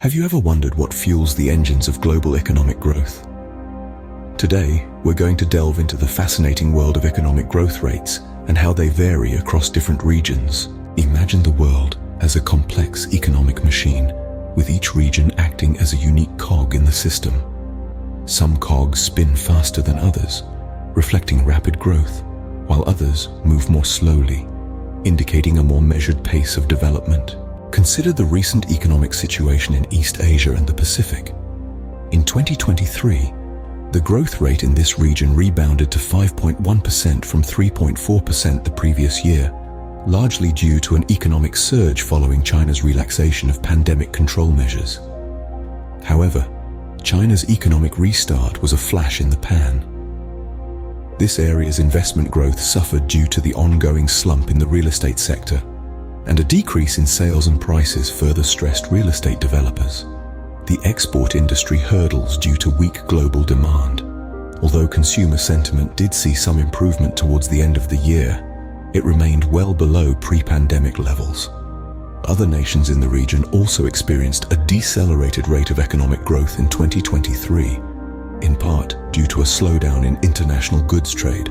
Have you ever wondered what fuels the engines of global economic growth? Today, we're going to delve into the fascinating world of economic growth rates and how they vary across different regions. Imagine the world as a complex economic machine, with each region acting as a unique cog in the system. Some cogs spin faster than others, reflecting rapid growth, while others move more slowly, indicating a more measured pace of development. Consider the recent economic situation in East Asia and the Pacific. In 2023, the growth rate in this region rebounded to 5.1% from 3.4% the previous year, largely due to an economic surge following China's relaxation of pandemic control measures. However, China's economic restart was a flash in the pan. This area's investment growth suffered due to the ongoing slump in the real estate sector, and a decrease in sales and prices further stressed real estate developers. The export industry hurdles due to weak global demand. Although consumer sentiment did see some improvement towards the end of the year, it remained well below pre-pandemic levels. Other nations in the region also experienced a decelerated rate of economic growth in 2023, in part due to a slowdown in international goods trade.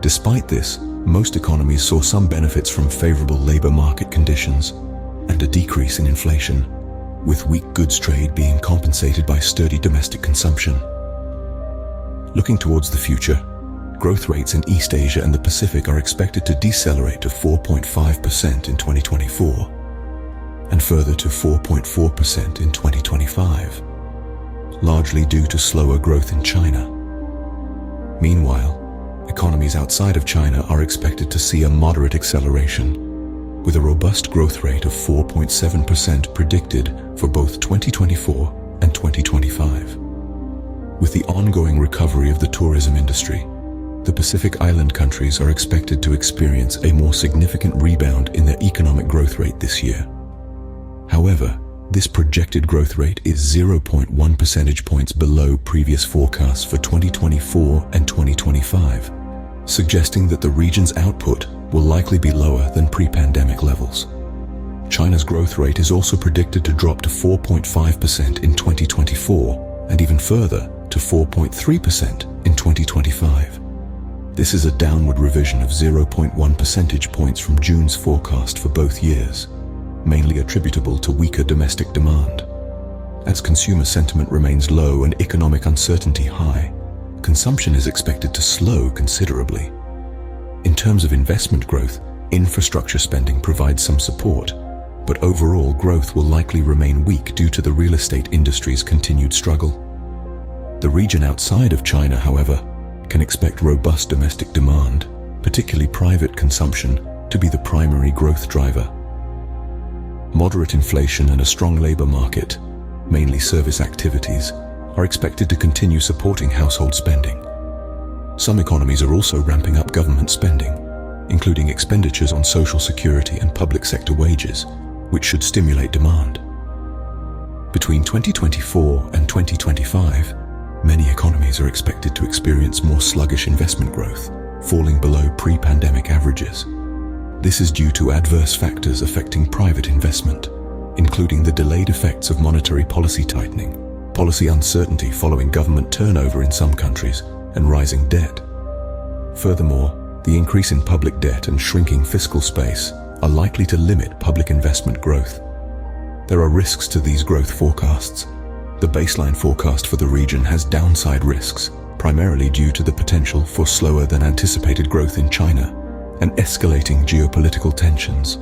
Despite this, most economies saw some benefits from favorable labor market conditions and a decrease in inflation, with weak goods trade being compensated by sturdy domestic consumption. Looking towards the future, growth rates in East Asia and the Pacific are expected to decelerate to 4.5% in 2024 and further to 4.4% in 2025, largely due to slower growth in China. Meanwhile, economies outside of China are expected to see a moderate acceleration, with a robust growth rate of 4.7% predicted for both 2024 and 2025. With the ongoing recovery of the tourism industry, the Pacific Island countries are expected to experience a more significant rebound in their economic growth rate this year. However, this projected growth rate is 0.1 percentage points below previous forecasts for 2024 and 2025, suggesting that the region's output will likely be lower than pre-pandemic levels. China's growth rate is also predicted to drop to 4.5% in 2024 and even further to 4.3% in 2025. This is a downward revision of 0.1 percentage points from June's forecast for both years, mainly attributable to weaker domestic demand. As consumer sentiment remains low and economic uncertainty high, consumption is expected to slow considerably. In terms of investment growth, infrastructure spending provides some support, but overall growth will likely remain weak due to the real estate industry's continued struggle. The region outside of China, however, can expect robust domestic demand, particularly private consumption, to be the primary growth driver. Moderate inflation and a strong labor market, mainly service activities, are expected to continue supporting household spending. Some economies are also ramping up government spending, including expenditures on social security and public sector wages, which should stimulate demand. Between 2024 and 2025, many economies are expected to experience more sluggish investment growth, falling below pre-pandemic averages. This is due to adverse factors affecting private investment, including the delayed effects of monetary policy tightening, policy uncertainty following government turnover in some countries, and rising debt. Furthermore, the increase in public debt and shrinking fiscal space are likely to limit public investment growth. There are risks to these growth forecasts. The baseline forecast for the region has downside risks, primarily due to the potential for slower than anticipated growth in China and escalating geopolitical tensions.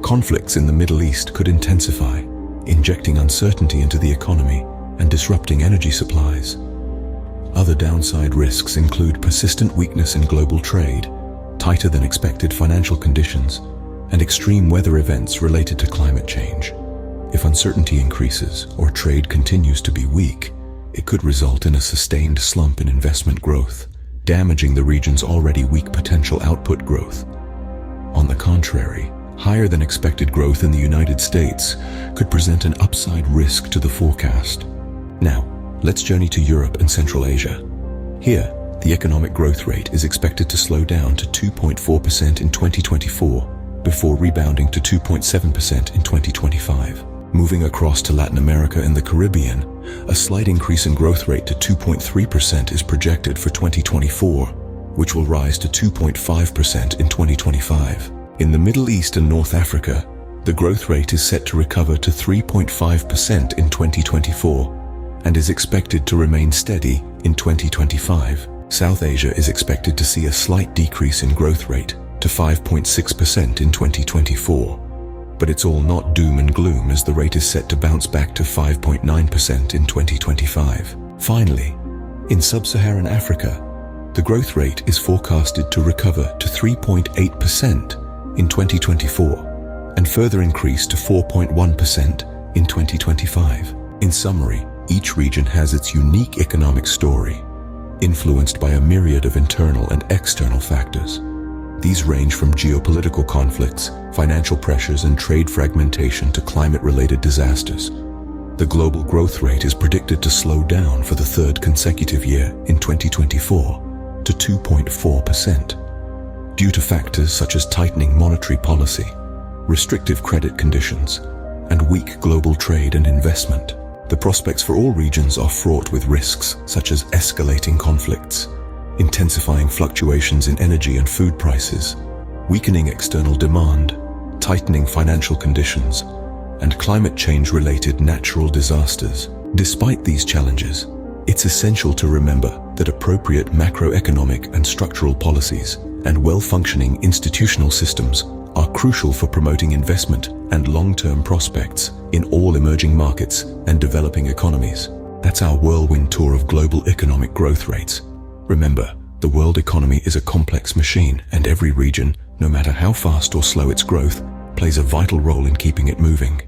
Conflicts in the Middle East could intensify, injecting uncertainty into the economy and disrupting energy supplies. Other downside risks include persistent weakness in global trade, tighter than expected financial conditions, and extreme weather events related to climate change. If uncertainty increases or trade continues to be weak, it could result in a sustained slump in investment growth, damaging the region's already weak potential output growth. On the contrary, higher than expected growth in the United States could present an upside risk to the forecast. Now, let's journey to Europe and Central Asia. Here, the economic growth rate is expected to slow down to 2.4% in 2024, before rebounding to 2.7% in 2025. Moving across to Latin America and the Caribbean, a slight increase in growth rate to 2.3% is projected for 2024, which will rise to 2.5% in 2025. In the Middle East and North Africa, the growth rate is set to recover to 3.5% in 2024 and is expected to remain steady in 2025. South Asia is expected to see a slight decrease in growth rate to 5.6% in 2024. But it's all not doom and gloom, as the rate is set to bounce back to 5.9% in 2025. Finally, in sub-Saharan Africa, the growth rate is forecasted to recover to 3.8% in 2024 and further increase to 4.1% in 2025. In summary, each region has its unique economic story, influenced by a myriad of internal and external factors. These range from geopolitical conflicts, financial pressures, and trade fragmentation to climate-related disasters. The global growth rate is predicted to slow down for the third consecutive year in 2024 to 2.4%, due to factors such as tightening monetary policy, restrictive credit conditions, and weak global trade and investment. The prospects for all regions are fraught with risks such as escalating conflicts, intensifying fluctuations in energy and food prices, weakening external demand, tightening financial conditions, and climate change-related natural disasters. Despite these challenges, it's essential to remember that appropriate macroeconomic and structural policies and well-functioning institutional systems are crucial for promoting investment and long-term prospects in all emerging markets and developing economies. That's our whirlwind tour of global economic growth rates. Remember, the world economy is a complex machine, and every region, no matter how fast or slow its growth, plays a vital role in keeping it moving.